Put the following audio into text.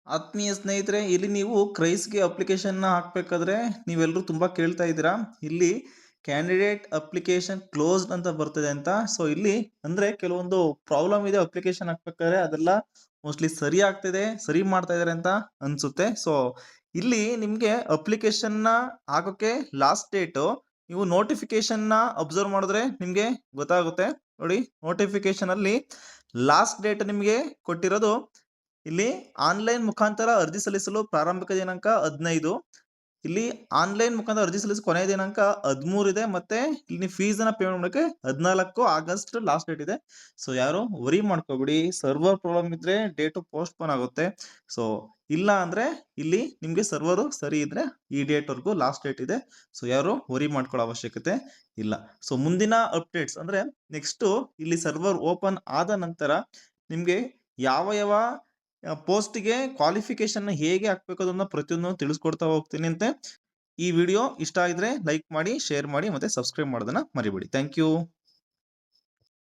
ಆತ್ಮೀಯ ಸ್ನೇಹಿತರೆ, ಇಲ್ಲಿ ನೀವು ಕ್ರೈಸ್‌ಗೆ ಅಪ್ಲಿಕೇಶನ್‌ನ ಹಾಕ್ಬೇಕಾದ್ರೆ ನೀವೆಲ್ಲರೂ ತುಂಬಾ ಕೇಳ್ತಾ ಇದ್ದೀರಾ. ಇಲ್ಲಿ ಕ್ಯಾಂಡಿಡೇಟ್ ಅಪ್ಲಿಕೇಶನ್ ಕ್ಲೋಸ್ಡ್ ಅಂತ ಬರ್ತಿದೆ ಅಂತ. ಸೊ ಇಲ್ಲಿ ಅಂದ್ರೆ ಕೆಲವೊಂದು ಪ್ರಾಬ್ಲಮ್ ಇದೆ ಅಪ್ಲಿಕೇಶನ್ ಹಾಕ್ಬೇಕಾದ್ರೆ ಅದೆಲ್ಲ ಮೋಸ್ಟ್‌ಲಿ ಸರಿ ಆಗ್ತಿದೆ, ಸರಿ ಮಾಡ್ತಾ ಇದ್ದಾರೆ ಅಂತ ಅನ್ಸುತ್ತೆ. ಸೊ ಇಲ್ಲಿ ನಿಮ್ಗೆ ಅಪ್ಲಿಕೇಶನ್‌ನ ಹಾಕೋಕೆ ಲಾಸ್ಟ್ ಡೇಟು ನೀವು ನೋಟಿಫಿಕೇಷನ್‌ನ ಅಬ್ಸರ್ವ್ ಮಾಡಿದ್ರೆ ನಿಮ್ಗೆ ಗೊತ್ತಾಗುತ್ತೆ. ನೋಡಿ ನೋಟಿಫಿಕೇಷನ್ ಅಲ್ಲಿ ಲಾಸ್ಟ್ ಡೇಟ್ ನಿಮ್ಗೆ ಕೊಟ್ಟಿರೋದು ಇಲ್ಲಿ ಆನ್‌ಲೈನ್ ಮುಖಾಂತರ ಅರ್ಜಿ ಸಲ್ಲಿಸಲು ಪ್ರಾರಂಭಿಕ ದಿನಾಂಕ 15. ಇಲ್ಲಿ ಆನ್‌ಲೈನ್ ಮುಖಾಂತರ ಅರ್ಜಿ ಸಲ್ಲಿಸಲು ಕೊನೆಯ ದಿನಾಂಕ 13 ಇದೆ. ಮತ್ತೆ ಇಲ್ಲಿ ಫೀಸನ್ನ ಪೇಮೆಂಟ್ ಮಾಡೋಕೆ 14 ಆಗಸ್ಟ್ ಲಾಸ್ಟ್ ಡೇಟ್ ಇದೆ. ಸೊ ಯಾರು ವರಿ ಮಾಡ್ಕೋಬೇಡಿ. ಸರ್ವರ್ ಪ್ರಾಬ್ಲಮ್ ಇದ್ರೆ ಡೇಟು ಪೋಸ್ಟ್‌ಪೋನ್ ಆಗುತ್ತೆ. ಸೊ ಇಲ್ಲ ಅಂದ್ರೆ ಇಲ್ಲಿ ನಿಮ್ಗೆ ಸರ್ವರು ಸರಿ ಇದ್ರೆ ಈ ಡೇಟ್‌ವರೆಗೂ ಲಾಸ್ಟ್ ಡೇಟ್ ಇದೆ. ಸೊ ಯಾರು ವರಿ ಮಾಡ್ಕೊಳ್ಳೋ ಅವಶ್ಯಕತೆ ಇಲ್ಲ. ಸೊ ಮುಂದಿನ ಅಪ್ಡೇಟ್ಸ್ ಅಂದ್ರೆ ನೆಕ್ಸ್ಟು ಇಲ್ಲಿ ಸರ್ವರ್ ಓಪನ್ ಆದ ನಂತರ ನಿಮ್ಗೆ ಯಾವ ಪೋಸ್ಟ್‌ಗೆ ಕ್ವಾಲಿಫಿಕೇಷನ್‌ನ ಹೇಗೆ ಹಾಕ್ಬೇಕು ಅದನ್ನ ಪ್ರತಿಯೊಂದನ್ನು ತಿಳಿಸ್ಕೊಡ್ತಾ ಹೋಗ್ತೀನಿ ಅಂತೆ. ಈ ವಿಡಿಯೋ ಇಷ್ಟ ಆಗಿದ್ರೆ ಲೈಕ್ ಮಾಡಿ, ಶೇರ್ ಮಾಡಿ ಮತ್ತೆ ಸಬ್ಸ್ಕ್ರೈಬ್ ಮಾಡೋದನ್ನ ಮರಿಬೇಡಿ. Thank you.